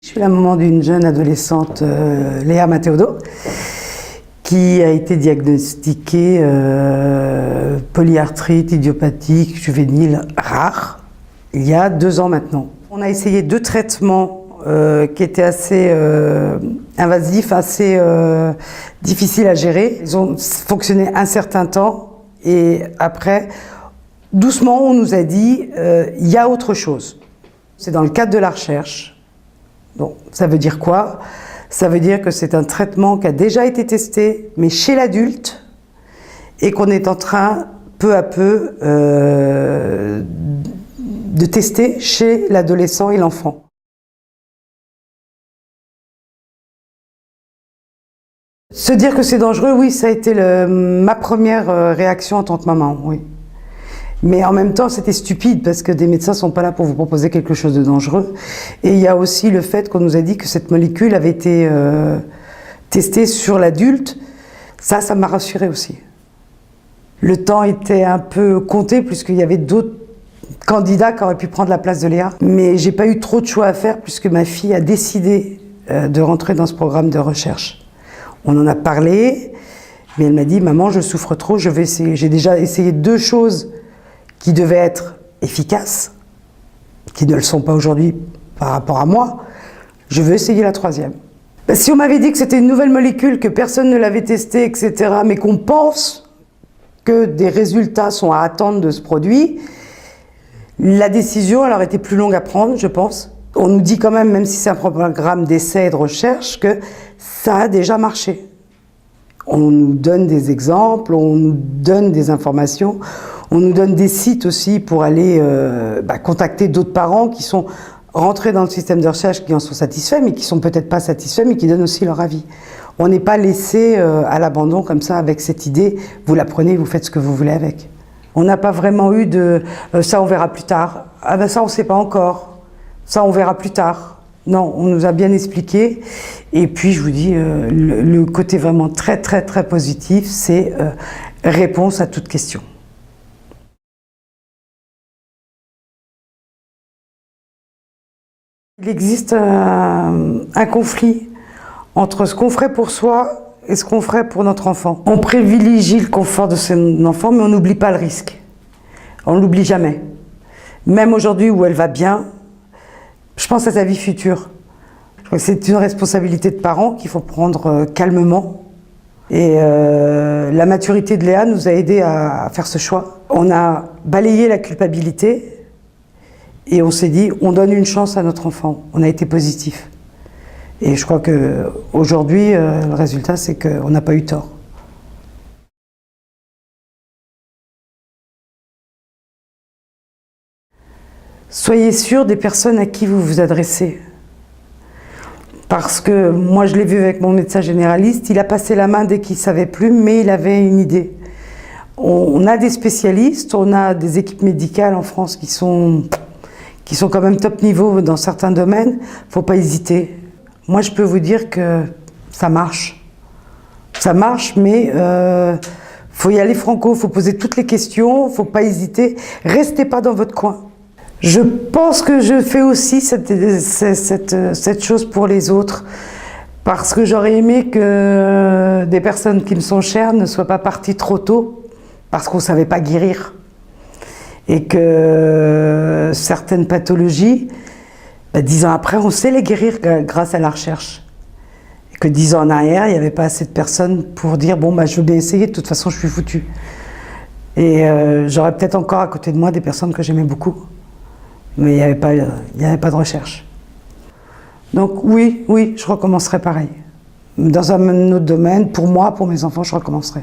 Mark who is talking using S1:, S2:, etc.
S1: Je suis la maman d'une jeune adolescente, Léa Matteodo, qui a été diagnostiquée polyarthrite idiopathique juvénile rare il y a 2 ans maintenant. On a essayé 2 traitements qui étaient assez invasifs, assez difficiles à gérer. Ils ont fonctionné un certain temps et après, doucement, on nous a dit il y a autre chose. C'est dans le cadre de la recherche. Donc, ça veut dire quoi? Ça veut dire que c'est un traitement qui a déjà été testé, mais chez l'adulte, et qu'on est en train, peu à peu, de tester chez l'adolescent et l'enfant. Se dire que c'est dangereux, oui, ça a été ma première réaction en tant que maman, oui. Mais en même temps, c'était stupide parce que des médecins ne sont pas là pour vous proposer quelque chose de dangereux. Et il y a aussi le fait qu'on nous a dit que cette molécule avait été testée sur l'adulte. Ça m'a rassurée aussi. Le temps était un peu compté puisqu'il y avait d'autres candidats qui auraient pu prendre la place de Léa. Mais j'ai pas eu trop de choix à faire puisque ma fille a décidé de rentrer dans ce programme de recherche. On en a parlé, mais elle m'a dit « Maman, je souffre trop, je vais essayer. » J'ai déjà essayé 2 choses qui devaient être efficaces, qui ne le sont pas aujourd'hui par rapport à moi, je veux essayer la 3e. Si on m'avait dit que c'était une nouvelle molécule, que personne ne l'avait testée, etc., mais qu'on pense que des résultats sont à attendre de ce produit, la décision elle aurait été plus longue à prendre, je pense. On nous dit quand même si c'est un programme d'essai et de recherche, que ça a déjà marché. On nous donne des exemples, on nous donne des informations, on nous donne des sites aussi pour aller contacter d'autres parents qui sont rentrés dans le système de recherche, qui en sont satisfaits, mais qui sont peut-être pas satisfaits, mais qui donnent aussi leur avis. On n'est pas laissé à l'abandon comme ça avec cette idée, vous la prenez, vous faites ce que vous voulez avec. On n'a pas vraiment eu de ça on verra plus tard, ah ben ça on ne sait pas encore, ça on verra plus tard. Non, on nous a bien expliqué. Et puis, je vous dis, le côté vraiment très, très, très positif, c'est réponse à toute question. Il existe un conflit entre ce qu'on ferait pour soi et ce qu'on ferait pour notre enfant. On privilégie le confort de son enfant, mais on n'oublie pas le risque. On ne l'oublie jamais. Même aujourd'hui où elle va bien, je pense à sa vie future. C'est une responsabilité de parents qu'il faut prendre calmement. Et la maturité de Léa nous a aidés à faire ce choix. On a balayé la culpabilité et on s'est dit, on donne une chance à notre enfant. On a été positif. Et je crois qu'aujourd'hui, le résultat, c'est qu'on n'a pas eu tort. Soyez sûr des personnes à qui vous vous adressez. Parce que moi, je l'ai vu avec mon médecin généraliste, il a passé la main dès qu'il ne savait plus, mais il avait une idée. On a des spécialistes, on a des équipes médicales en France qui sont quand même top niveau dans certains domaines. Il ne faut pas hésiter. Moi, je peux vous dire que ça marche. Ça marche, mais faut y aller franco, il faut poser toutes les questions, il ne faut pas hésiter. Restez pas dans votre coin. Je pense que je fais aussi cette chose pour les autres, parce que j'aurais aimé que des personnes qui me sont chères ne soient pas parties trop tôt, parce qu'on ne savait pas guérir. Et que certaines pathologies, 10 ans après, on sait les guérir grâce à la recherche. Et que 10 ans en arrière, il n'y avait pas assez de personnes pour dire « bon, je veux bien essayer, de toute façon, je suis foutu ». Et j'aurais peut-être encore à côté de moi des personnes que j'aimais beaucoup. Mais il n'y avait pas de recherche. Donc oui, je recommencerai pareil. Dans un autre domaine, pour moi, pour mes enfants, je recommencerai.